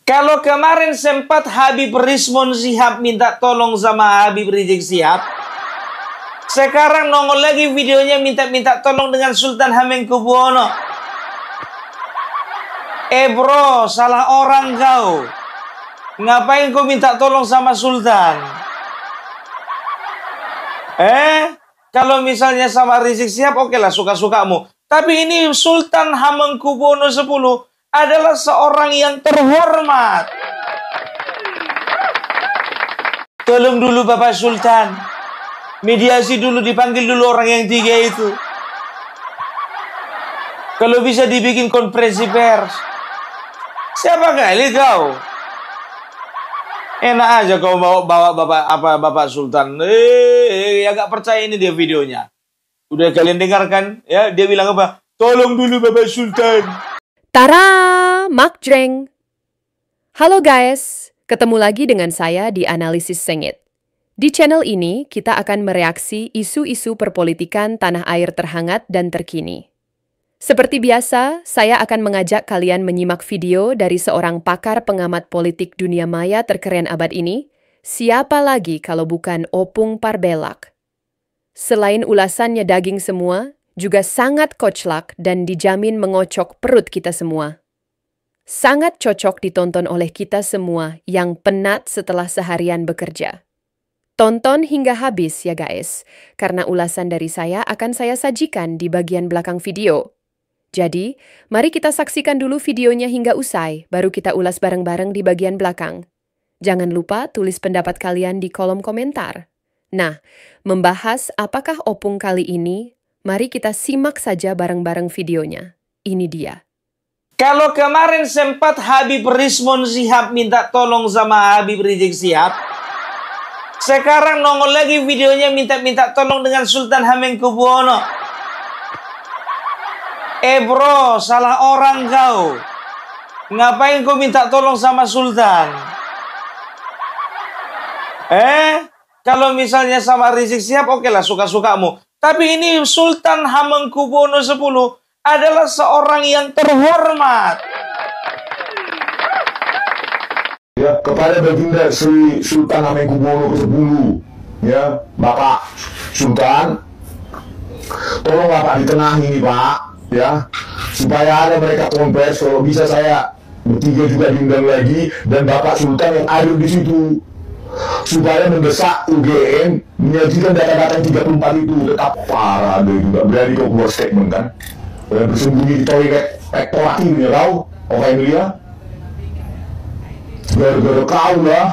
Kalau kemarin sempat Habib Rizwan Syihab minta tolong sama Habib Rizik Syihab, sekarang nongol lagi videonya minta tolong dengan Sultan Hamengkubuwono. Bro, salah orang kau. Ngapain kau minta tolong sama Sultan? Kalau misalnya sama Rizik Syihab, oke lah, suka-sukamu. Tapi ini Sultan Hamengkubuwono X adalah seorang yang terhormat. Tolong dulu Bapak Sultan, mediasi dulu, dipanggil dulu orang yang tiga itu. Kalau bisa dibikin konferensi pers. Siapa kali kau? Enak aja kau bawa Bapak Sultan. Agak percaya ini dia videonya. Udah kalian dengarkan ya, dia bilang apa? Tolong dulu Bapak Sultan. Tara, Mak Jreng. Halo guys, ketemu lagi dengan saya di Analisis Sengit. Di channel ini, kita akan mereaksi isu-isu perpolitikan tanah air terhangat dan terkini. Seperti biasa, saya akan mengajak kalian menyimak video dari seorang pakar pengamat politik dunia maya terkeren abad ini, siapa lagi kalau bukan Opung Parbelak. Selain ulasannya daging semua, juga sangat koclak dan dijamin mengocok perut kita semua. Sangat cocok ditonton oleh kita semua yang penat setelah seharian bekerja. Tonton hingga habis ya guys, karena ulasan dari saya akan saya sajikan di bagian belakang video. Jadi, mari kita saksikan dulu videonya hingga usai, baru kita ulas bareng-bareng di bagian belakang. Jangan lupa tulis pendapat kalian di kolom komentar. Nah, membahas apakah Opung kali ini, mari kita simak saja bareng-bareng videonya. Ini dia. Kalau kemarin sempat Habib Rizwan Syihab minta tolong sama Habib Rizik Syihab, sekarang nongol lagi videonya minta tolong dengan Sultan Hamengkubuwono. Bro, salah orang kau. Ngapain kau minta tolong sama Sultan? Kalau misalnya sama Rizik Syihab, oke lah, suka-sukamu. Tapi ini Sultan Hamengkubuwono X adalah seorang yang terhormat. Ya, kepada Baginda Sri Sultan Hamengkubuwono X, ya, Bapak Sultan, tolonglah Pak ditengahi ini Pak, ya, supaya ada mereka konvers. Kalau bisa saya bertiga juga diundang lagi dan Bapak Sultan yang ada di situ, supaya mendesak UGM menyajikan data-data yang 34 itu. Tetap parah deh, juga berani kau keluar statement kan, dan bersembunyi di toilet rektorat ini, kau orang Emilia. Gara-gara kau lah,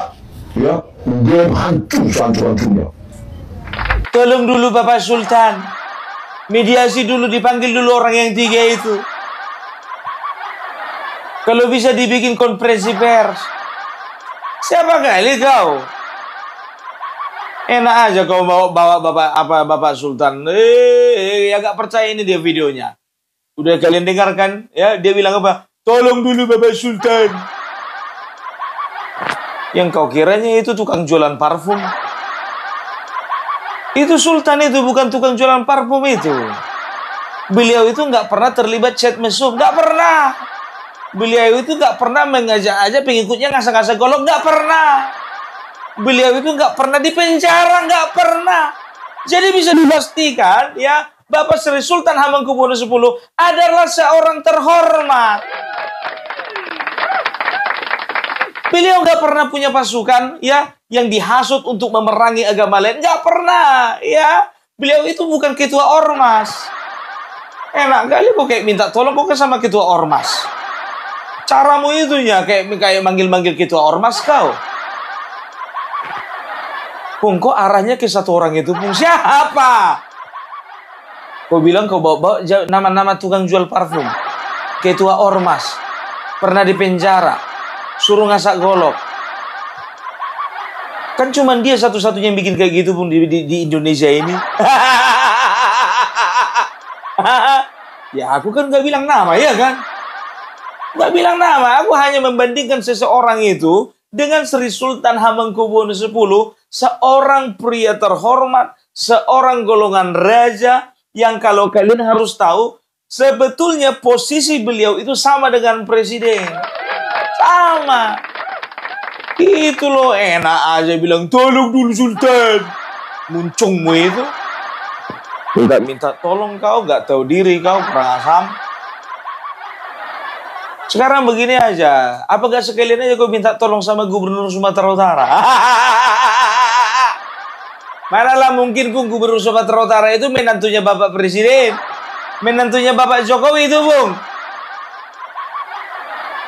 ya, UGM hancur sehancur-hancurnya. Tolong dulu Bapak Sultan, mediasi dulu, dipanggil dulu orang yang tiga itu. Kalau bisa dibikin konferensi pers. Siapa kali kau? Enak aja kau bawa Bapak Sultan. Agak percaya ini dia videonya. Udah kalian dengarkan ya, dia bilang apa? Tolong dulu Bapak Sultan. Yang kau kiranya itu tukang jualan parfum. Itu Sultan itu bukan tukang jualan parfum itu. Beliau itu nggak pernah terlibat chat mesum, nggak pernah. Beliau itu nggak pernah mengajak pengikutnya ngasah-ngasah golok, nggak pernah. Beliau itu nggak pernah di penjara, nggak pernah. Jadi bisa dipastikan ya, Bapak Sri Sultan Hamengkubuwono X adalah seorang terhormat. Beliau nggak pernah punya pasukan ya yang dihasut untuk memerangi agama lain, nggak pernah ya. Beliau itu bukan ketua ormas. Enak kali kok kayak minta tolong kok sama ketua ormas. Caramu itunya kayak manggil-manggil ketua ormas kau. Pung, kok arahnya ke satu orang itu, Pung? Siapa? Kau bilang kau bawa nama-nama tukang jual parfum, ketua ormas, pernah di penjara, suruh ngasak golok. Kan cuman dia satu-satunya yang bikin kayak gitu, Pung, di Indonesia ini. Ya aku kan gak bilang nama, ya kan? Gak bilang nama, aku hanya membandingkan seseorang itu dengan Sri Sultan Hamengkubuwono X, seorang pria terhormat, seorang golongan raja, yang kalau kalian harus tahu, sebetulnya posisi beliau itu sama dengan presiden. Sama. Itu loh, enak aja bilang, tolong dulu Sultan. Muncungmu itu. Nggak minta tolong kau, nggak tahu diri kau, kurang asam. Sekarang begini aja, apa gak sekalian aja kau minta tolong sama Gubernur Sumatera Utara? Manalah mungkin Gubernur Sumatera Utara itu menantunya Bapak Presiden, menantunya Bapak Jokowi itu, Bung.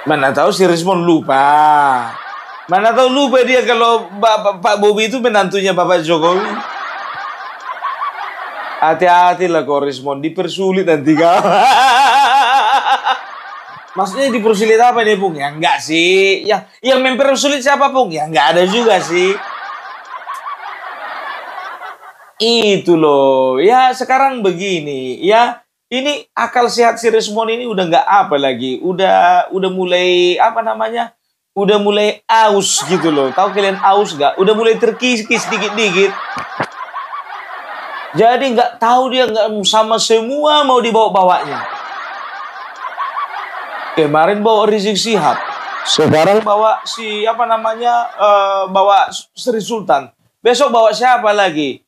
Mana tahu si Rismon lupa. Mana tahu lupa dia kalau Pak Bobi itu menantunya Bapak Jokowi. Hati-hatilah kau Rismon, dipersulit nanti kau. Maksudnya dipersulit apa nih, Bung? Ya enggak sih. Yang mempersulit siapa, Bung? Ya enggak ada juga sih. Itu loh. Ya sekarang begini, ya. Ini akal sehat si Rismon ini udah nggak apa lagi. Udah mulai apa namanya? Udah mulai aus gitu loh. Tahu kalian aus nggak? Udah mulai terkikis dikit-dikit. Jadi nggak tahu dia nggak sama semua mau dibawa-bawanya. Kemarin bawa Rizik Sihab, sekarang bawa si apa namanya, bawa Sri Sultan. Besok bawa siapa lagi?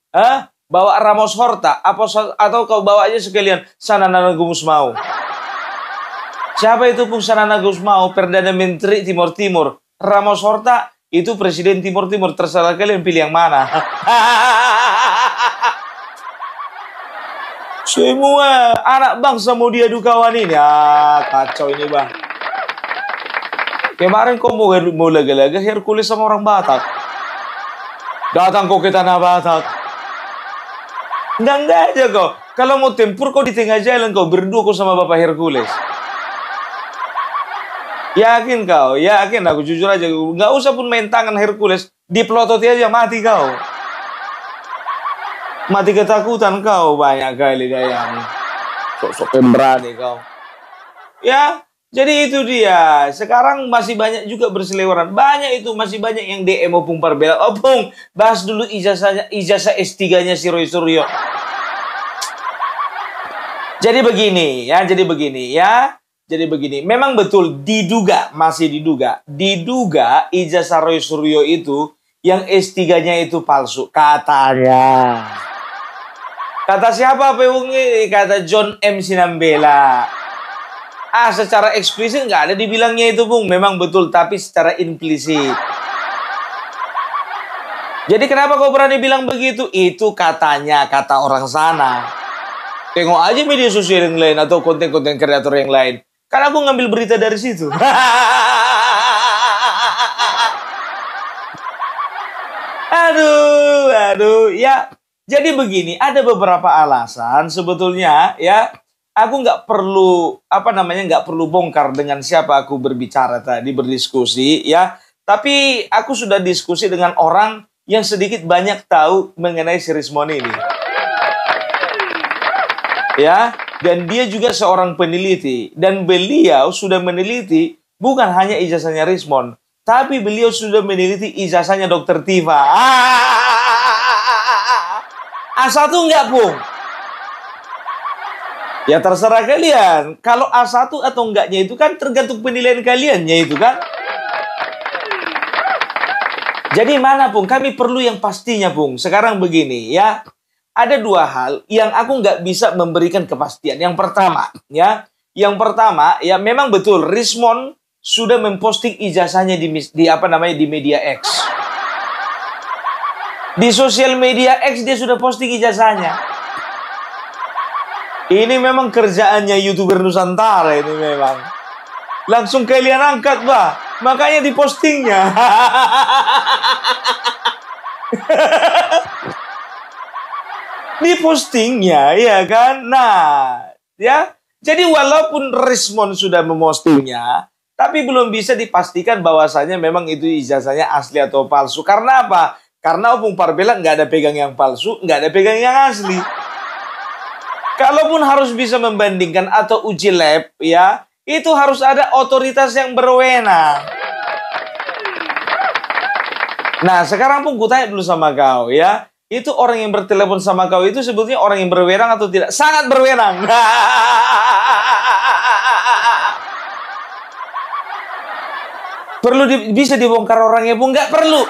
Bawa Ramos Horta, atau kau bawa aja sekalian Sanana Gusmao. Siapa itu pun Sanana Gusmao? Perdana Menteri Timur Timur. Ramos Horta itu Presiden Timur Timur. Terserah kalian pilih yang mana. Semua anak bangsa mau diadu kawan ini. Kacau ini, Bang. Kemarin kau mau laga-laga Hercules sama orang Batak. Datang kau ke tanah Batak. Enggak aja kau. Kalau mau tempur kau di tengah jalan, kau berdua kau sama Bapak Hercules. Yakin kau? Yakin aku jujur aja. Nggak usah pun main tangan Hercules. Diplototi aja mati kau. Mati ketakutan kau, banyak kali gayanya. Sok-sok pemberani kau. Ya, jadi itu dia. Sekarang masih banyak juga berseliweran. Banyak itu, masih banyak yang DM Opung Parbela. Opung, bahas dulu ijazah S3-nya si Roy Suryo. Jadi begini ya. Memang betul masih diduga ijazah Roy Suryo itu yang S3-nya itu palsu katanya. Kata siapa, Peung? Kata John M. Sinambela. Secara eksplisit nggak ada dibilangnya itu, Bung. Memang betul, tapi secara implisit. Jadi kenapa kau berani bilang begitu? Itu katanya, kata orang sana. Tengok aja media sosial yang lain atau konten-konten kreator yang lain. Karena aku ngambil berita dari situ. Aduh, ya. Jadi begini, ada beberapa alasan sebetulnya ya. Aku nggak perlu bongkar dengan siapa aku berbicara tadi, berdiskusi ya. Tapi aku sudah diskusi dengan orang yang sedikit banyak tahu mengenai si Rismon ini. Ya, dan dia juga seorang peneliti dan beliau sudah meneliti bukan hanya ijazahnya Rismon, tapi beliau sudah meneliti ijazahnya Dr. Tifa. A1 enggak, Bung? Ya terserah kalian. Kalau A1 atau enggaknya itu kan tergantung penilaian kaliannya itu kan. Jadi mana, Bung? Kami perlu yang pastinya, Bung. Sekarang begini ya. Ada dua hal yang aku nggak bisa memberikan kepastian. Yang pertama ya memang betul Rismon sudah memposting ijazahnya di media X. Di sosial media X dia sudah posting ijazahnya. Ini memang kerjaannya YouTuber Nusantara ini memang. Langsung kalian angkat, Bah. Makanya dipostingnya. Dipostingnya, ya kan? Nah, ya. Jadi walaupun Rismon sudah mempostingnya, tapi belum bisa dipastikan bahwasanya memang itu ijazahnya asli atau palsu. Karena apa? Karena Opung Parbela nggak ada pegang yang palsu, nggak ada pegang yang asli. Kalaupun harus bisa membandingkan atau uji lab, ya, itu harus ada otoritas yang berwenang. Nah, sekarang pun kutanya dulu sama kau, ya. Itu orang yang bertelepon sama kau itu sebetulnya orang yang berwenang atau tidak? Sangat berwenang. Bisa dibongkar orangnya pun nggak perlu.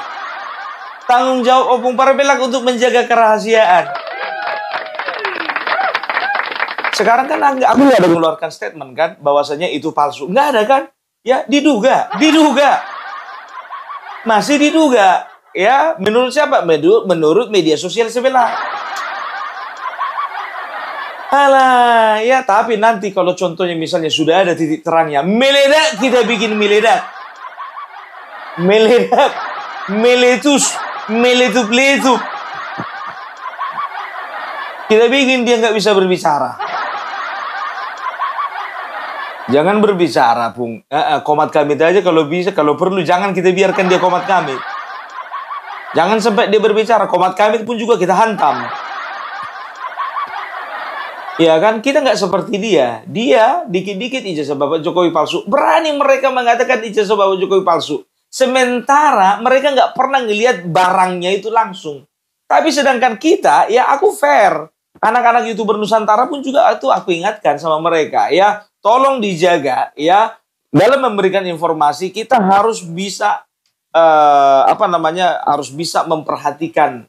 Tanggung jawab Opung Parbelak untuk menjaga kerahasiaan. Sekarang kan aku nggak ada mengeluarkan statement kan bahwasanya itu palsu. Nggak ada kan? Ya, diduga. Masih diduga. Ya, menurut siapa? Menurut media sosial sebelah. Alah, ya tapi nanti kalau contohnya misalnya sudah ada titik terangnya, meledak, kita bikin meledak. Meletup. Kita bikin dia nggak bisa berbicara. Jangan berbicara, Pung. Komat kami aja kalau bisa, kalau perlu jangan kita biarkan dia komat kami. Jangan sampai dia berbicara, komat kami pun juga kita hantam. Ya kan, kita nggak seperti dia. Dia dikit-dikit ijazah Bapak Jokowi palsu. Berani mereka mengatakan ijazah Bapak Jokowi palsu. Sementara mereka nggak pernah ngelihat barangnya itu langsung. Tapi sedangkan kita, ya aku fair. Anak-anak YouTuber Nusantara pun juga itu aku ingatkan sama mereka. Ya, tolong dijaga. Ya, dalam memberikan informasi kita harus bisa harus bisa memperhatikan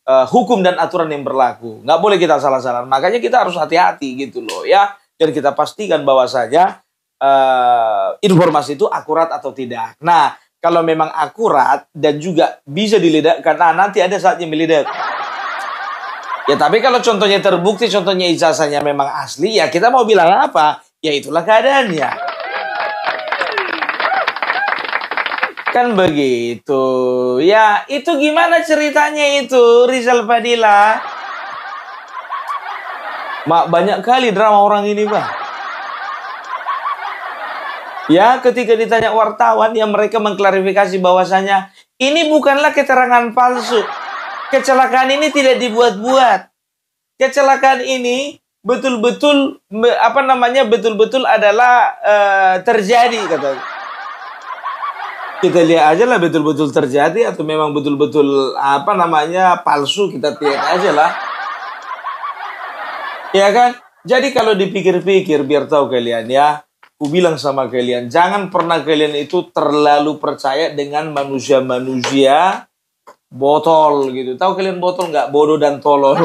hukum dan aturan yang berlaku. Nggak boleh kita salah-salah. Makanya kita harus hati-hati gitu loh ya. Dan kita pastikan bahwasanya informasi itu akurat atau tidak. Nah, kalau memang akurat dan juga bisa diledakkan, nah nanti ada saatnya meledak. Ya tapi kalau contohnya terbukti, contohnya ijazahnya memang asli, ya kita mau bilang apa? Ya itulah keadaannya. Kan begitu. Ya, itu gimana ceritanya itu, Rizal Fadila? Banyak kali drama orang ini, Bang. Ya, ketika ditanya wartawan, ya mereka mengklarifikasi bahwasanya ini bukanlah keterangan palsu. Kecelakaan ini tidak dibuat-buat. Kecelakaan ini betul-betul adalah terjadi, katanya. Kita lihat aja lah betul-betul terjadi atau memang betul-betul palsu, kita lihat aja lah. Ya kan? Jadi kalau dipikir-pikir biar tahu kalian ya, aku bilang sama kalian, jangan pernah kalian itu terlalu percaya dengan manusia-manusia botol gitu. Tahu kalian botol nggak? Bodoh dan tolol.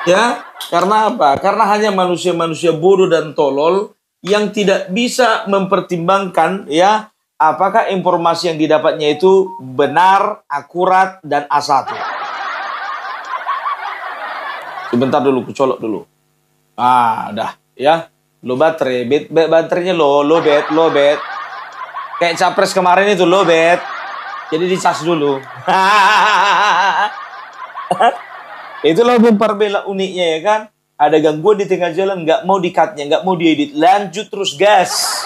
Ya, karena apa? Karena hanya manusia-manusia bodoh dan tolol yang tidak bisa mempertimbangkan ya apakah informasi yang didapatnya itu benar, akurat, dan A1. Sebentar dulu, kucolok dulu. Dah, ya. Lo baterai, baterainya lo bet. Kayak capres kemarin itu lo bet. Jadi dicas dulu. Itulah Opung Parbelak uniknya ya kan. Ada gangguan di tengah jalan, nggak mau di-cut-nya, nggak mau diedit. Lanjut terus gas.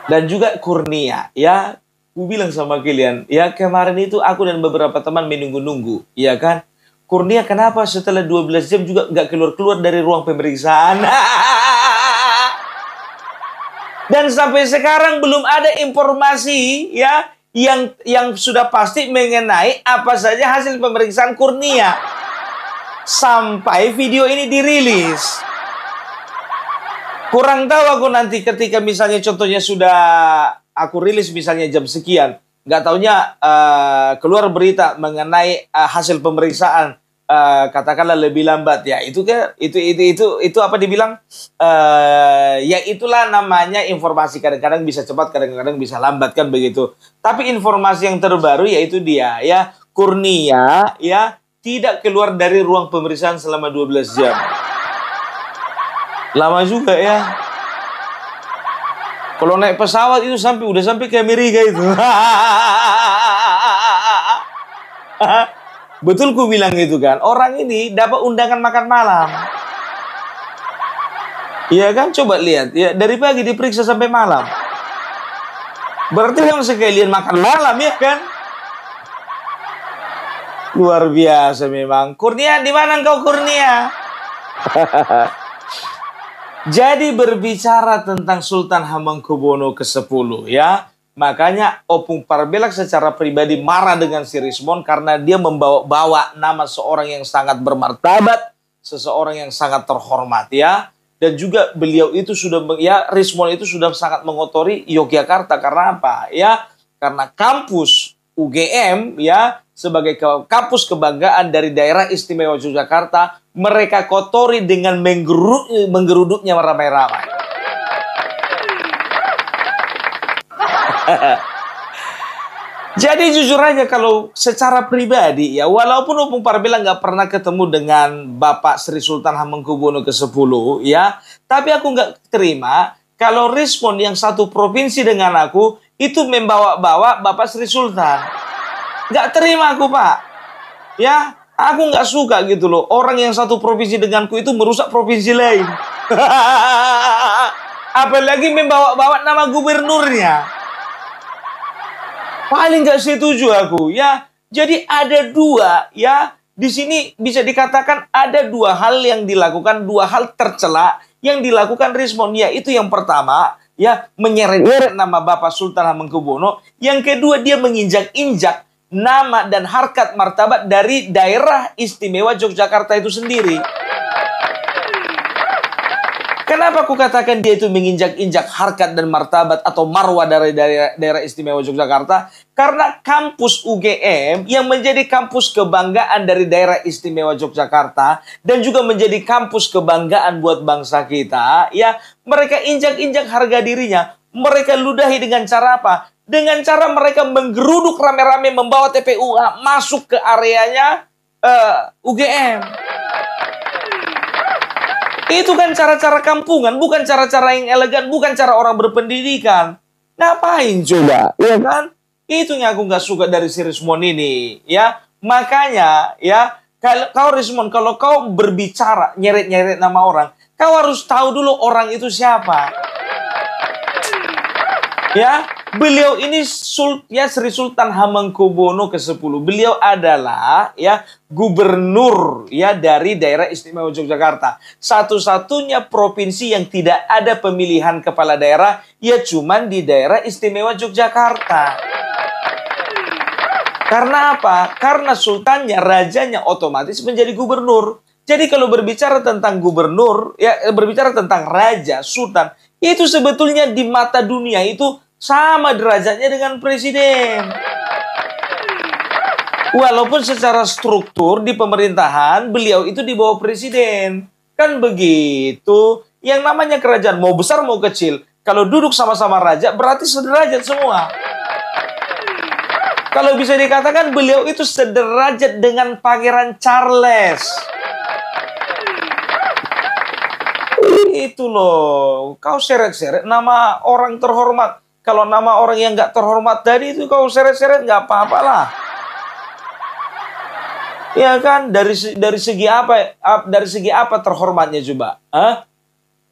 Dan juga Kurnia, ya. Aku bilang sama kalian, ya kemarin itu aku dan beberapa teman menunggu-nunggu. Ya kan. Kurnia kenapa setelah 12 jam juga nggak keluar-keluar dari ruang pemeriksaan? Dan sampai sekarang belum ada informasi ya yang sudah pasti mengenai apa saja hasil pemeriksaan Kurnia. Sampai video ini dirilis. Kurang tahu aku nanti ketika misalnya contohnya sudah aku rilis misalnya jam sekian, nggak taunya keluar berita mengenai hasil pemeriksaan katakanlah lebih lambat ya, itu apa dibilang ya itulah namanya informasi, kadang-kadang bisa cepat, kadang-kadang bisa lambat kan begitu. Tapi informasi yang terbaru yaitu dia ya Kurnia ya tidak keluar dari ruang pemeriksaan selama 12 jam. Lama juga ya. Kalau naik pesawat itu udah sampai ke Amerika itu. Betul ku bilang itu kan. Orang ini dapat undangan makan malam. Iya kan? Coba lihat. Ya, dari pagi diperiksa sampai malam. Berarti yang sekalian makan malam ya kan? Luar biasa memang. Kurnia, di mana engkau Kurnia? Jadi berbicara tentang Sultan Hamengkubuwono ke-10 ya. Makanya Opung Parbelak secara pribadi marah dengan si Rismon karena dia membawa nama seorang yang sangat bermartabat, seseorang yang sangat terhormat ya. dan juga beliau itu sudah Rismon itu sudah sangat mengotori Yogyakarta. Karena apa? Ya, karena kampus UGM ya sebagai kampus kebanggaan dari daerah istimewa Yogyakarta, mereka kotori dengan menggeruduknya ramai-ramai. Jadi jujur aja kalau secara pribadi ya, walaupun Opung Parbela nggak pernah ketemu dengan Bapak Sri Sultan Hamengkubuwono ke-10 ya, tapi aku nggak terima kalau Rismon yang satu provinsi dengan aku itu membawa-bawa Bapak Sri Sultan. Nggak terima aku, Pak. Ya, aku nggak suka gitu loh. Orang yang satu provinsi denganku itu merusak provinsi lain. Apalagi membawa-bawa nama gubernurnya. Paling nggak setuju aku ya. Jadi ada dua ya. Di sini bisa dikatakan ada dua hal yang dilakukan, dua hal tercela yang dilakukan Rismon. Yaitu yang pertama ya, menyeret-nyeret nama Bapak Sultan Hamengkubuwono. Yang kedua, dia menginjak-injak nama dan harkat martabat dari daerah istimewa Yogyakarta itu sendiri. Kenapa aku katakan dia itu menginjak-injak harkat dan martabat atau marwah dari daerah istimewa Yogyakarta? Karena kampus UGM yang menjadi kampus kebanggaan dari daerah istimewa Yogyakarta dan juga menjadi kampus kebanggaan buat bangsa kita, ya, mereka injak-injak harga dirinya. Mereka ludahi dengan cara apa? Dengan cara mereka menggeruduk rame-rame membawa TPUA masuk ke areanya UGM. Itu kan cara-cara kampungan, bukan cara-cara yang elegan, bukan cara orang berpendidikan. Ngapain coba, ya kan? Itu yang aku nggak suka dari si Rismon ini, ya. Makanya, ya, kalau Rismon, kalau kau berbicara nyeret-nyeret nama orang, kau harus tahu dulu orang itu siapa. Ya, beliau ini Sri Sultan Hamengkubuwono ke-10. Beliau adalah ya gubernur ya dari daerah istimewa Yogyakarta. Satu-satunya provinsi yang tidak ada pemilihan kepala daerah ya cuman di daerah istimewa Yogyakarta. Karena apa? Karena sultannya, rajanya otomatis menjadi gubernur. Jadi kalau berbicara tentang gubernur, ya berbicara tentang raja, sultan, itu sebetulnya di mata dunia itu sama derajatnya dengan presiden. Walaupun secara struktur di pemerintahan beliau itu di bawah presiden. Kan begitu. Yang namanya kerajaan mau besar mau kecil, kalau duduk sama-sama raja berarti sederajat semua. Kalau bisa dikatakan beliau itu sederajat dengan Pangeran Charles. Itu loh, kau seret-seret nama orang terhormat. Kalau nama orang yang nggak terhormat tadi itu kau seret-seret nggak apa-apa lah. Ya kan, dari segi apa? Dari segi apa terhormatnya coba?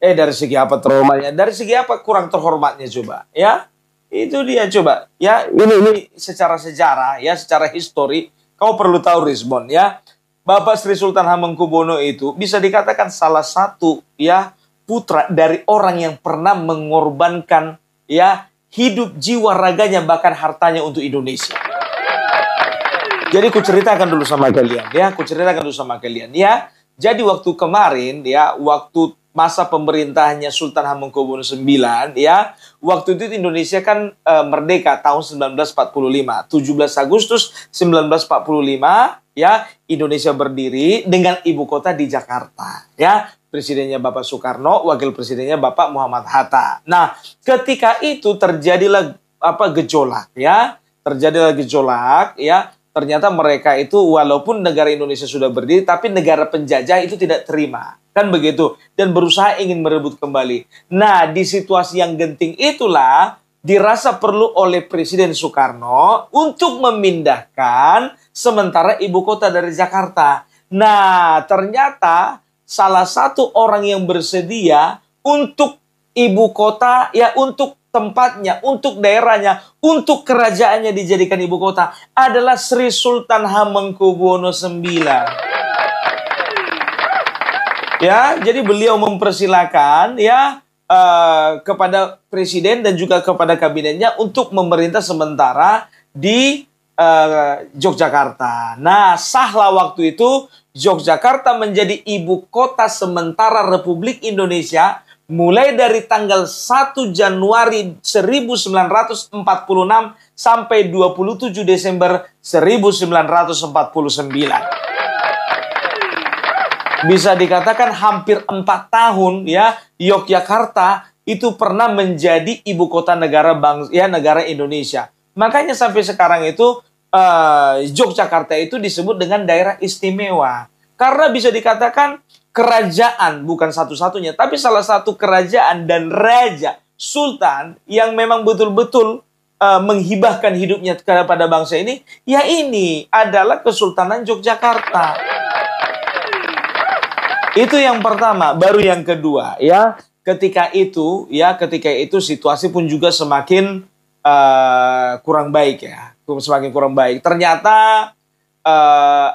Dari segi apa terhormatnya? Dari segi apa kurang terhormatnya coba? Ya, itu dia coba. Ya, ini secara sejarah, ya, secara histori, kau perlu tahu Rismon, ya. Bapak Sri Sultan Hamengkubuwono itu bisa dikatakan salah satu ya putra dari orang yang pernah mengorbankan ya hidup jiwa raganya bahkan hartanya untuk Indonesia. Jadi kuceritakan dulu sama kalian ya. Jadi waktu kemarin ya, waktu masa pemerintahnya Sultan Hamengkubuwono IX ya, waktu itu Indonesia kan merdeka tahun 1945, 17 Agustus 1945 ya, Indonesia berdiri dengan ibu kota di Jakarta ya. Presidennya Bapak Soekarno, wakil presidennya Bapak Muhammad Hatta. Nah, ketika itu terjadilah gejolak ya. Ternyata mereka itu walaupun negara Indonesia sudah berdiri, tapi negara penjajah itu tidak terima. Kan begitu. Dan berusaha ingin merebut kembali. Nah, di situasi yang genting itulah dirasa perlu oleh Presiden Soekarno untuk memindahkan sementara ibu kota dari Jakarta. Nah, ternyata salah satu orang yang bersedia untuk ibu kota, ya untuk tempatnya, untuk daerahnya, untuk kerajaannya dijadikan ibu kota adalah Sri Sultan Hamengkubuwono IX. Ya, jadi beliau mempersilakan ya kepada presiden dan juga kepada kabinetnya untuk memerintah sementara di Yogyakarta. Nah, sahlah waktu itu Yogyakarta menjadi ibu kota sementara Republik Indonesia mulai dari tanggal 1 Januari 1946 sampai 27 Desember 1949. Bisa dikatakan hampir 4 tahun ya, Yogyakarta itu pernah menjadi ibu kota negara negara Indonesia. Makanya sampai sekarang itu Yogyakarta itu disebut dengan daerah istimewa. Karena bisa dikatakan kerajaan, bukan satu-satunya, tapi salah satu kerajaan dan raja, sultan yang memang betul-betul menghibahkan hidupnya kepada bangsa ini, ya ini adalah Kesultanan Yogyakarta. Itu yang pertama, baru yang kedua ya. Ketika itu situasi pun juga semakin kurang baik ya. Semakin kurang baik. Ternyata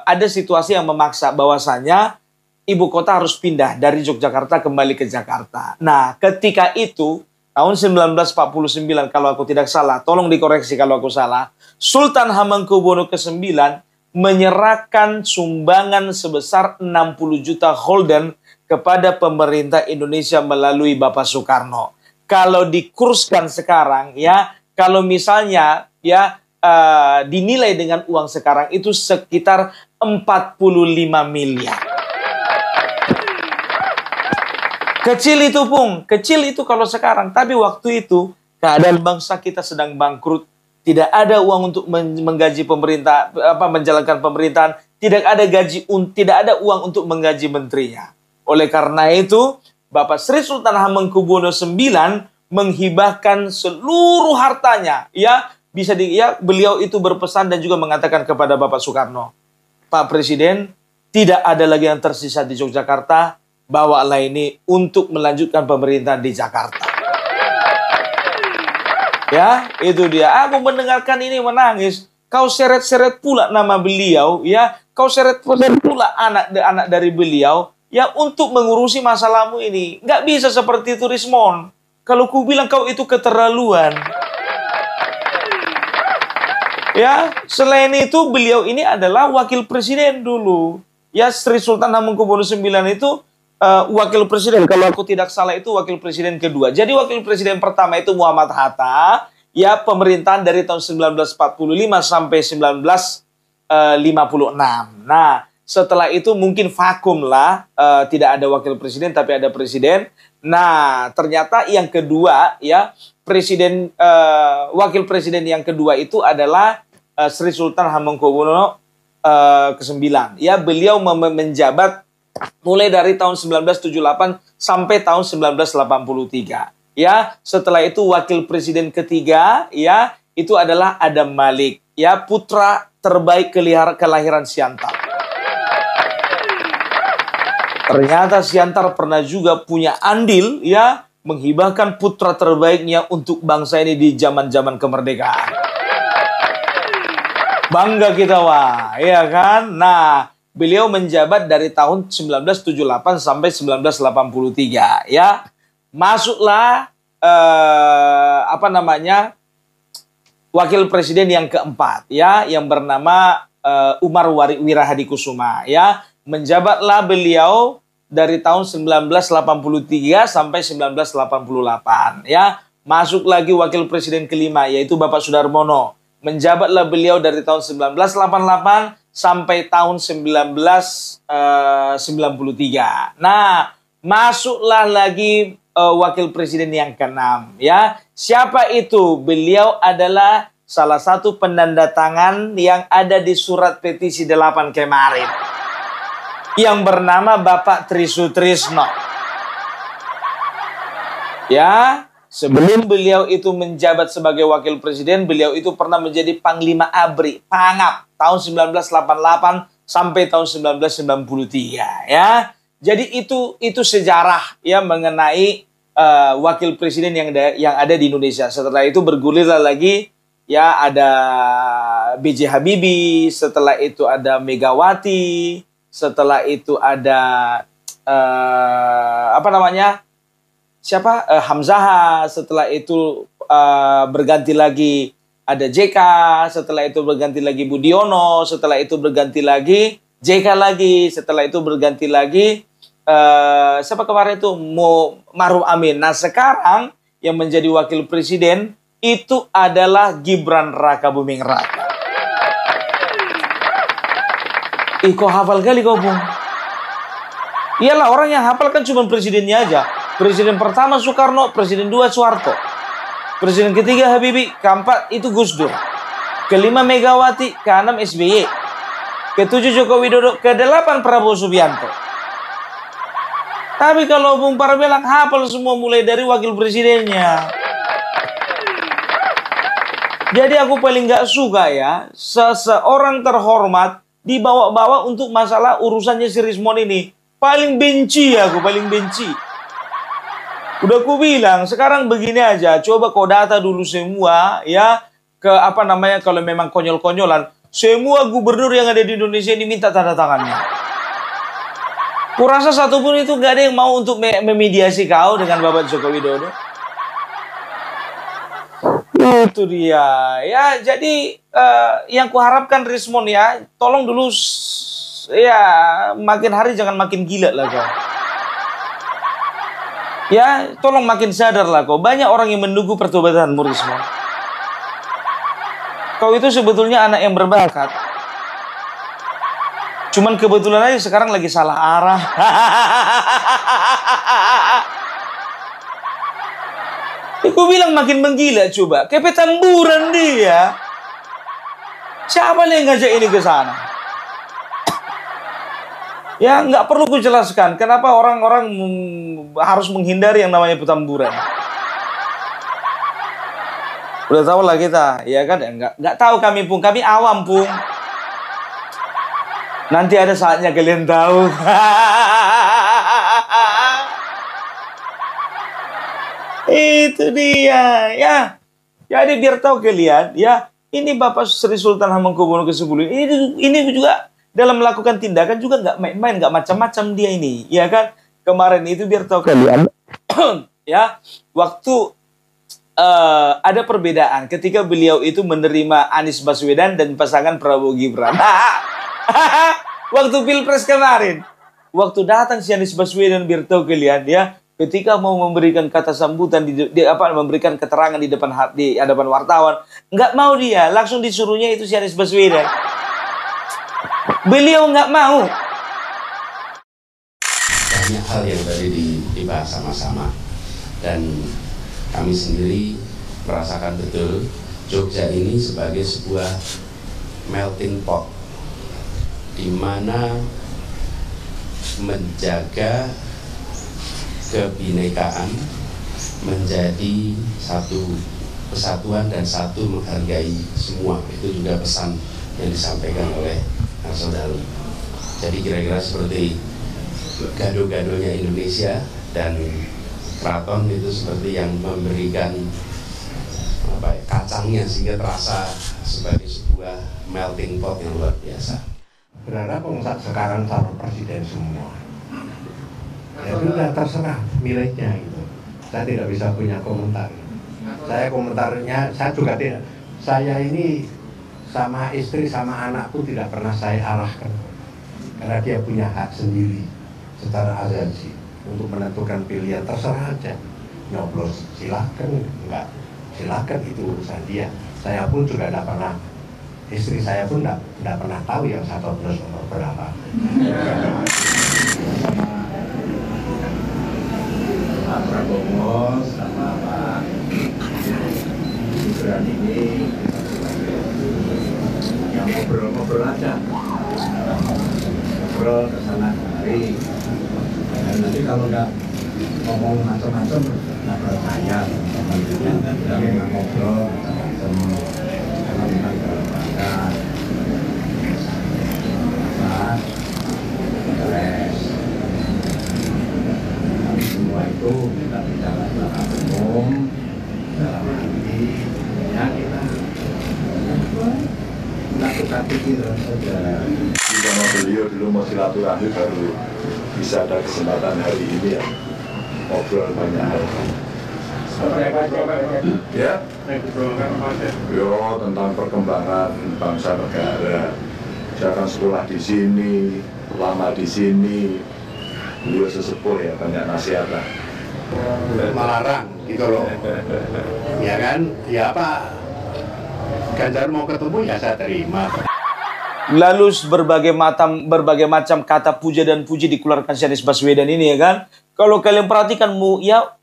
ada situasi yang memaksa bahwasanya ibu kota harus pindah dari Yogyakarta kembali ke Jakarta. Nah, ketika itu tahun 1949 kalau aku tidak salah, tolong dikoreksi kalau aku salah, Sultan Hamengkubuwono ke-9 menyerahkan sumbangan sebesar 60 juta gulden kepada pemerintah Indonesia melalui Bapak Soekarno. Kalau dikurskan sekarang ya, kalau misalnya ya dinilai dengan uang sekarang itu sekitar 45 miliar. Kecil itu Pung, kecil itu kalau sekarang, tapi waktu itu keadaan bangsa kita sedang bangkrut, tidak ada uang untuk menggaji pemerintah, menjalankan pemerintahan, tidak ada uang untuk menggaji menterinya. Oleh karena itu, Bapak Sri Sultan Hamengkubuwono IX menghibahkan seluruh hartanya, ya. Beliau itu berpesan dan juga mengatakan kepada Bapak Soekarno, Pak Presiden, tidak ada lagi yang tersisa di Yogyakarta, bawalah ini untuk melanjutkan pemerintahan di Jakarta. Ya, itu dia. Aku mendengarkan ini menangis. Kau seret-seret pula nama beliau, ya. Kau seret-seret pula anak dari beliau, ya, untuk mengurusi masalahmu ini. Nggak bisa seperti itu, Rismon. Kalau ku bilang kau itu keterlaluan. Ya, selain itu beliau ini adalah wakil presiden dulu. Ya, Sri Sultan Hamengkubuwono IX itu wakil presiden. Kalau aku tidak salah itu wakil presiden kedua. Jadi wakil presiden pertama itu Muhammad Hatta. Ya, pemerintahan dari tahun 1945 sampai 1956. Nah, setelah itu mungkin vakum lah. Tidak ada wakil presiden tapi ada presiden. Nah, ternyata yang kedua ya, wakil presiden yang kedua itu adalah Sri Sultan Hamengkubuwono ke-9. Ya, beliau menjabat mulai dari tahun 1978 sampai tahun 1983. Ya, setelah itu wakil presiden ketiga ya, itu adalah Adam Malik, ya, putra terbaik kelahiran Siantar. Ternyata Siantar pernah juga punya andil ya, menghibahkan putra terbaiknya untuk bangsa ini di zaman-zaman kemerdekaan. Bangga kita, wah, ya kan? Nah, beliau menjabat dari tahun 1978 sampai 1983, ya. Masuklah wakil presiden yang keempat, ya, yang bernama Umar Wirahadikusuma, ya. Menjabatlah beliau dari tahun 1983 sampai 1988, ya. Masuk lagi wakil presiden kelima, yaitu Bapak Sudarmono. Menjabatlah beliau dari tahun 1988 sampai tahun 1993. Nah, masuklah lagi wakil presiden yang keenam, ya. Siapa itu? Beliau adalah salah satu penanda tangan yang ada di surat petisi 8 kemarin, yang bernama Bapak Trisutrisno. Ya, sebelum beliau itu menjabat sebagai wakil presiden, beliau itu pernah menjadi Panglima ABRI, Pangap, tahun 1988 sampai tahun 1993, ya. Jadi itu sejarah ya mengenai wakil presiden yang ada di Indonesia. Setelah itu bergulirlah lagi ya, ada B.J. Habibie, setelah itu ada Megawati, setelah itu ada Hamzah, setelah itu berganti lagi ada JK, setelah itu berganti lagi Budiono, setelah itu berganti lagi JK lagi, setelah itu berganti lagi siapa kemarin itu Maruf Amin. Nah sekarang yang menjadi wakil presiden itu adalah Gibran Raka Buming Raka. Kok hafal kali kau Bung? Iyalah, orang yang hafal kan cuma presidennya aja. Presiden pertama Soekarno, presiden dua Soeharto, presiden ketiga Habibie, keempat itu Gus Dur, kelima Megawati, keenam SBY, ketujuh Joko Widodo, kedelapan Prabowo Subianto. Tapi kalau Bung Parbelang hafal semua mulai dari wakil presidennya. Jadi aku paling gak suka ya, seseorang terhormat dibawa-bawa untuk masalah urusannya si Rismon ini. Paling benci aku, paling benci. Udah aku bilang, sekarang begini aja, coba kau data dulu semua ya, ke apa namanya, kalau memang konyol-konyolan, semua gubernur yang ada di Indonesia ini minta tanda tangannya. Kurasa satupun itu gak ada yang mau untuk memediasi kau dengan Bapak Joko Widodo. Itu dia ya. Jadi yang kuharapkan Rismon ya, tolong dulu ya, makin hari jangan makin gila lah kau. Ya, tolong makin sadar lah kau. Banyak orang yang menunggu pertobatanmu Rismon. Kau itu sebetulnya anak yang berbakat. Cuman kebetulan aja sekarang lagi salah arah. Aku bilang makin menggila coba. Kayak Petamburan dia. Siapa yang ngajak ini ke sana? Ya nggak perlu kujelaskan kenapa orang-orang harus menghindari yang namanya Petamburan. Udah tahu lah kita, ya kan? Nggak tahu kami Pung, kami awam Pung. Nanti ada saatnya kalian tahu. Itu dia, ya. Jadi biar tahu kalian, ya. Ini Bapak Sri Sultan Hamengkubuwono ke-10 ini juga dalam melakukan tindakan juga nggak main-main, nggak macam-macam dia ini, ya kan? Kemarin itu biar tahu kalian, ya. Waktu ada perbedaan ketika beliau itu menerima Anies Baswedan dan pasangan Prabowo Gibran. Waktu Pilpres kemarin, waktu datang si Anies Baswedan biar tahu kalian ya, ketika mau memberikan kata sambutan memberikan keterangan di hadapan wartawan, nggak mau dia, langsung disuruhnya itu si Anies Baswedan. Beliau nggak mau. Banyak hal yang tadi dibahas sama-sama dan kami sendiri merasakan betul Jogja ini sebagai sebuah melting pot di mana menjaga kebinekaan menjadi satu kesatuan dan satu menghargai semua. Itu juga pesan yang disampaikan oleh Saudara. Jadi kira-kira seperti gado-gadonya Indonesia dan keraton itu seperti yang memberikan kacangnya sehingga terasa sebagai sebuah melting pot yang luar biasa. Berharap sekarang calon presiden semua. Ya sudah terserah miliknya gitu. Saya tidak bisa punya komentar. Saya komentarnya, saya juga tidak. Saya ini sama istri sama anakku tidak pernah saya arahkan. Karena dia punya hak sendiri secara azasi untuk menentukan pilihan, terserah aja. Nyoblos silahkan, enggak silahkan, itu urusan dia. Saya pun juga tidak pernah, istri saya pun tidak pernah tahu yang saya coblos nomor berapa. Pak Prabowo sama Pak Gibran ini yang ngobrol-ngobrol aja, ngobrol kesana kemari, dan nanti kalau nggak ngomong macam-macam nggak percaya, kami nggak ngobrol macam-macam karena memang berlembaga apa beres. Kami semua itu kita bicara belakang umum dalam arti ya kita lakukan pikiran saja. Sama beliau dulu mau silaturahmi baru bisa ada kesempatan hari ini ya, ngobrol banyak hal. Ya, yo tentang perkembangan bangsa negara, Saya kan sekolah di sini, lama di sini. Beliau sesepuh ya, banyak nasihat lah. Melarang gitu loh. Ya kan? Ya apa? Ganjar mau ketemu ya saya terima. Lalu berbagai macam kata puja dan puji dikeluarkan si Anies Baswedan ini ya kan. Kalau kalian perhatikan ya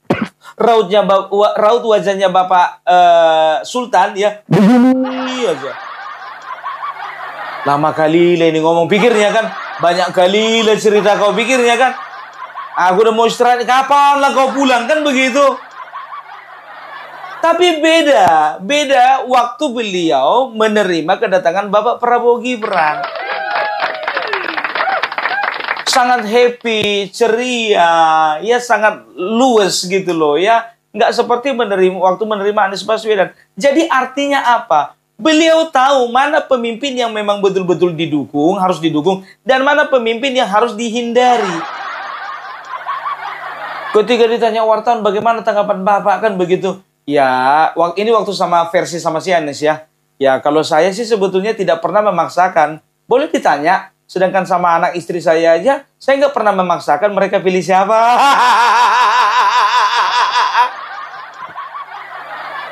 raut wajahnya Bapak Sultan ya begini aja. Lama kali lah ini ngomong, pikirnya kan banyak kali lah cerita kau, pikirnya kan aku udah mau istirahat, kapan lah kau pulang, kan begitu. Tapi beda waktu beliau menerima kedatangan Bapak Prabowo Gibran. Sangat happy, ceria, ya sangat luwes gitu loh ya. Nggak seperti waktu menerima Anies Baswedan. Jadi artinya apa? Beliau tahu mana pemimpin yang memang betul-betul harus didukung, dan mana pemimpin yang harus dihindari. Ketika ditanya wartawan bagaimana tanggapan Bapak, kan begitu. Ya, ini waktu versi sama si Anies ya. Ya, kalau saya sih sebetulnya tidak pernah memaksakan. Boleh ditanya, sedangkan sama anak istri saya aja, saya nggak pernah memaksakan mereka pilih siapa.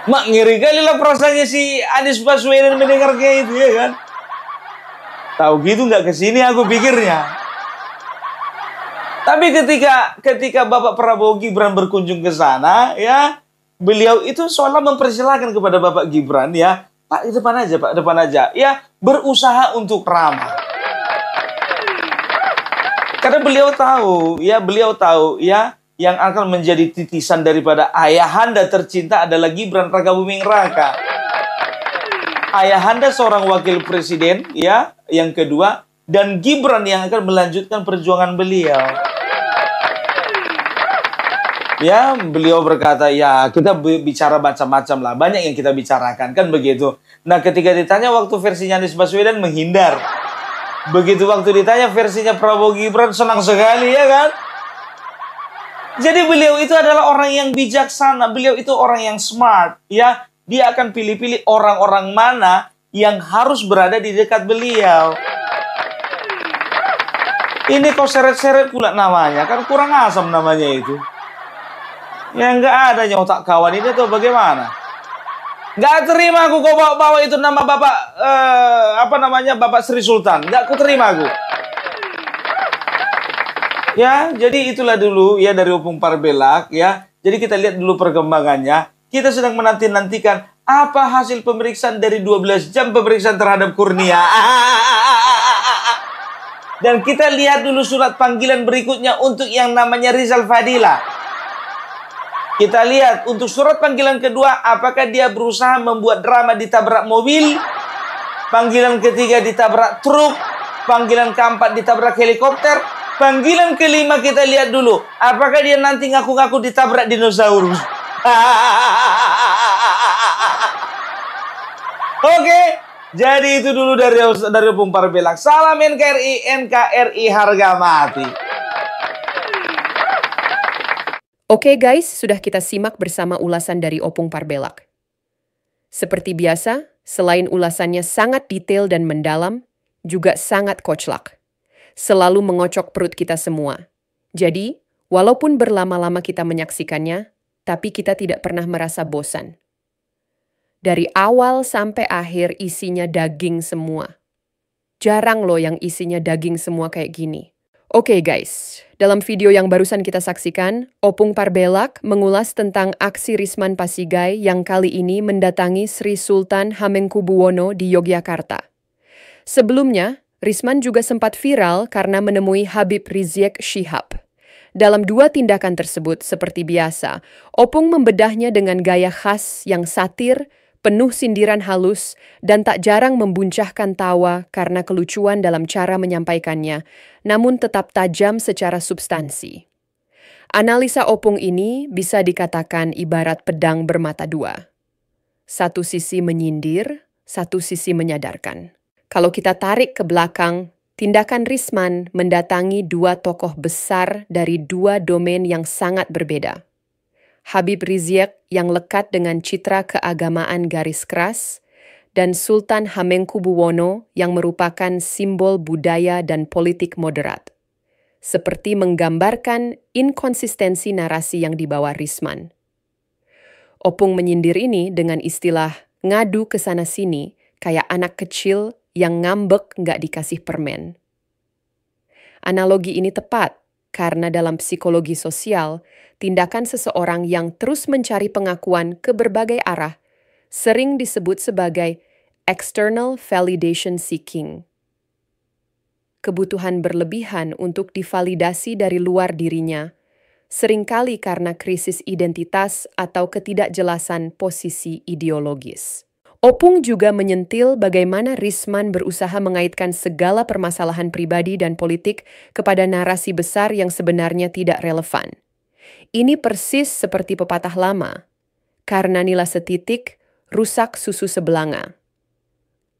Mak, ngeri kali lah perasaannya si Anies Baswedan mendengar kayak itu ya kan. Tahu gitu nggak kesini aku pikirnya. Tapi ketika Bapak Prabowo Gibran berkunjung ke sana ya, beliau itu seolah mempersilahkan kepada Bapak Gibran ya, Pak depan aja Pak, depan aja. Ya, berusaha untuk ramah. Karena beliau tahu ya yang akan menjadi titisan daripada ayahanda tercinta adalah Gibran Raka Buming Raka. Ayahanda seorang wakil presiden ya, yang kedua, dan Gibran yang akan melanjutkan perjuangan beliau. Ya, beliau berkata, ya kita bicara macam-macam lah, banyak yang kita bicarakan, kan begitu. Nah, ketika ditanya waktu versinya Anies Baswedan menghindar. Begitu waktu ditanya versinya Prabowo Gibran senang sekali ya kan. Jadi beliau itu adalah orang yang bijaksana, beliau itu orang yang smart, ya. Dia akan pilih-pilih orang-orang mana yang harus berada di dekat beliau. Ini kok seret-seret pula namanya, kan kurang asam namanya itu. Ya nggak ada otak kawan ini tuh bagaimana? Nggak terima aku kok bawa itu nama Bapak, Bapak Sri Sultan. Nggak kuterima aku. Ya, jadi itulah dulu ya dari Opung Parbelak ya. Jadi kita lihat dulu perkembangannya. Kita sedang menanti-nantikan apa hasil pemeriksaan dari 12 jam pemeriksaan terhadap Kurnia. Dan kita lihat dulu surat panggilan berikutnya untuk yang namanya Rizal Fadila. Kita lihat untuk surat panggilan kedua, apakah dia berusaha membuat drama ditabrak mobil. Panggilan ketiga ditabrak truk. Panggilan keempat ditabrak helikopter. Panggilan kelima kita lihat dulu, apakah dia nanti ngaku-ngaku ditabrak dinosaurus. Oke, jadi itu dulu dari Opung Parbelak. Salam NKRI harga mati. Oke guys, sudah kita simak bersama ulasan dari Opung Parbelak. Seperti biasa, selain ulasannya sangat detail dan mendalam, juga sangat koclak. Selalu mengocok perut kita semua. Jadi, walaupun berlama-lama kita menyaksikannya, tapi kita tidak pernah merasa bosan. Dari awal sampai akhir isinya daging semua. Jarang loh yang isinya daging semua kayak gini. Oke guys, dalam video yang barusan kita saksikan, Opung Parbelak mengulas tentang aksi Risman Pasigai yang kali ini mendatangi Sri Sultan Hamengkubuwono di Yogyakarta. Sebelumnya, Risman juga sempat viral karena menemui Habib Rizik Syihab. Dalam dua tindakan tersebut, seperti biasa, Opung membedahnya dengan gaya khas yang satir, penuh sindiran halus, dan tak jarang membuncahkan tawa karena kelucuan dalam cara menyampaikannya, namun tetap tajam secara substansi. Analisa Opung ini bisa dikatakan ibarat pedang bermata dua. Satu sisi menyindir, satu sisi menyadarkan. Kalau kita tarik ke belakang, tindakan Risman mendatangi dua tokoh besar dari dua domain yang sangat berbeda. Habib Rizik yang lekat dengan citra keagamaan garis keras, dan Sultan Hamengkubuwono yang merupakan simbol budaya dan politik moderat, seperti menggambarkan inkonsistensi narasi yang dibawa Risman. Opung menyindir ini dengan istilah ngadu kesana-sini kayak anak kecil yang ngambek nggak dikasih permen. Analogi ini tepat karena dalam psikologi sosial, tindakan seseorang yang terus mencari pengakuan ke berbagai arah sering disebut sebagai external validation seeking. Kebutuhan berlebihan untuk divalidasi dari luar dirinya, seringkali karena krisis identitas atau ketidakjelasan posisi ideologis. Opung juga menyentil bagaimana Risman berusaha mengaitkan segala permasalahan pribadi dan politik kepada narasi besar yang sebenarnya tidak relevan. Ini persis seperti pepatah lama, karena nila setitik, rusak susu sebelanga.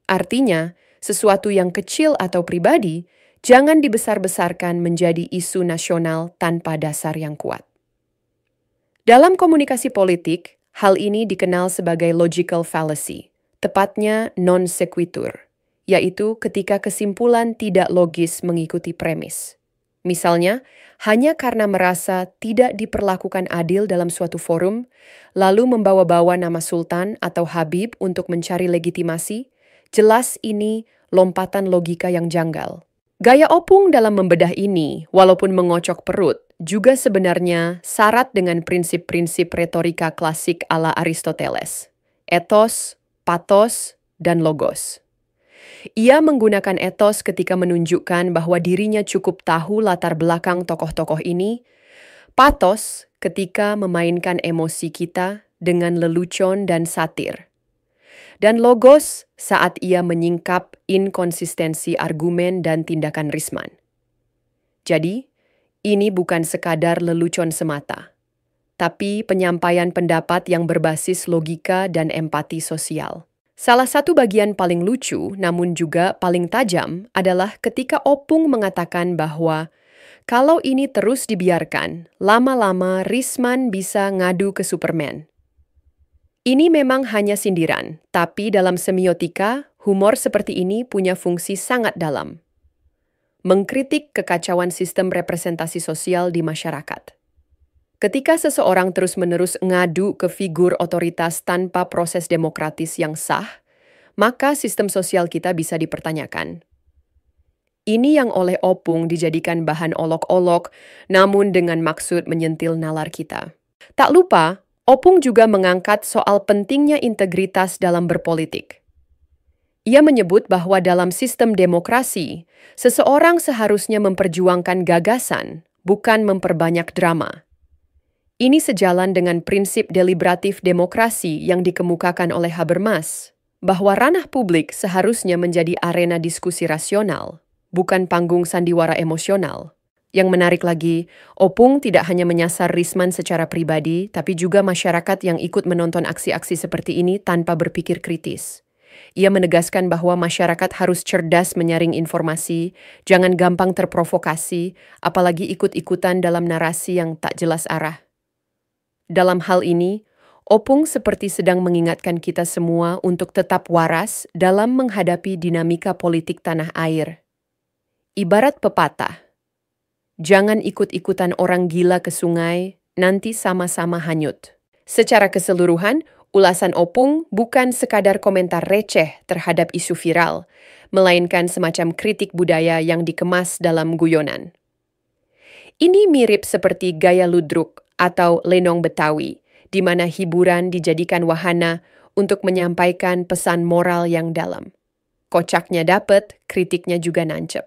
Artinya, sesuatu yang kecil atau pribadi jangan dibesar-besarkan menjadi isu nasional tanpa dasar yang kuat. Dalam komunikasi politik, hal ini dikenal sebagai logical fallacy, tepatnya non sequitur, yaitu ketika kesimpulan tidak logis mengikuti premis. Misalnya, hanya karena merasa tidak diperlakukan adil dalam suatu forum, lalu membawa-bawa nama Sultan atau Habib untuk mencari legitimasi, jelas ini lompatan logika yang janggal. Gaya Opung dalam membedah ini, walaupun mengocok perut, juga sebenarnya syarat dengan prinsip-prinsip retorika klasik ala Aristoteles, ethos, pathos, dan logos. Ia menggunakan etos ketika menunjukkan bahwa dirinya cukup tahu latar belakang tokoh-tokoh ini, pathos ketika memainkan emosi kita dengan lelucon dan satir, dan logos saat ia menyingkap inkonsistensi argumen dan tindakan Risman. Jadi, ini bukan sekadar lelucon semata, tapi penyampaian pendapat yang berbasis logika dan empati sosial. Salah satu bagian paling lucu, namun juga paling tajam, adalah ketika Opung mengatakan bahwa kalau ini terus dibiarkan, lama-lama Risman bisa ngadu ke Superman. Ini memang hanya sindiran, tapi dalam semiotika, humor seperti ini punya fungsi sangat dalam. Mengkritik kekacauan sistem representasi sosial di masyarakat. Ketika seseorang terus-menerus ngadu ke figur otoritas tanpa proses demokratis yang sah, maka sistem sosial kita bisa dipertanyakan. Ini yang oleh Opung dijadikan bahan olok-olok, namun dengan maksud menyentil nalar kita. Tak lupa, Opung juga mengangkat soal pentingnya integritas dalam berpolitik. Ia menyebut bahwa dalam sistem demokrasi, seseorang seharusnya memperjuangkan gagasan, bukan memperbanyak drama. Ini sejalan dengan prinsip deliberatif demokrasi yang dikemukakan oleh Habermas, bahwa ranah publik seharusnya menjadi arena diskusi rasional, bukan panggung sandiwara emosional. Yang menarik lagi, Opung tidak hanya menyasar Risman secara pribadi, tapi juga masyarakat yang ikut menonton aksi-aksi seperti ini tanpa berpikir kritis. Ia menegaskan bahwa masyarakat harus cerdas menyaring informasi, jangan gampang terprovokasi, apalagi ikut-ikutan dalam narasi yang tak jelas arah. Dalam hal ini, Opung seperti sedang mengingatkan kita semua untuk tetap waras dalam menghadapi dinamika politik tanah air. Ibarat pepatah, jangan ikut-ikutan orang gila ke sungai, nanti sama-sama hanyut. Secara keseluruhan, ulasan Opung bukan sekadar komentar receh terhadap isu viral, melainkan semacam kritik budaya yang dikemas dalam guyonan. Ini mirip seperti gaya ludruk atau lenong Betawi, di mana hiburan dijadikan wahana untuk menyampaikan pesan moral yang dalam. Kocaknya dapet, kritiknya juga nancep.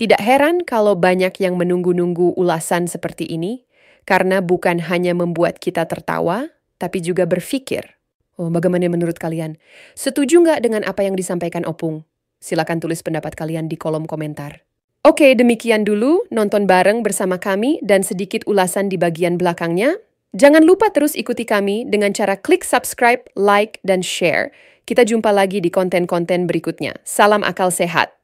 Tidak heran kalau banyak yang menunggu-nunggu ulasan seperti ini, karena bukan hanya membuat kita tertawa, tapi juga berpikir. Oh, bagaimana menurut kalian? Setuju nggak dengan apa yang disampaikan Opung? Silakan tulis pendapat kalian di kolom komentar. Oke, demikian dulu nonton bareng bersama kami dan sedikit ulasan di bagian belakangnya. Jangan lupa terus ikuti kami dengan cara klik subscribe, like, dan share. Kita jumpa lagi di konten-konten berikutnya. Salam akal sehat.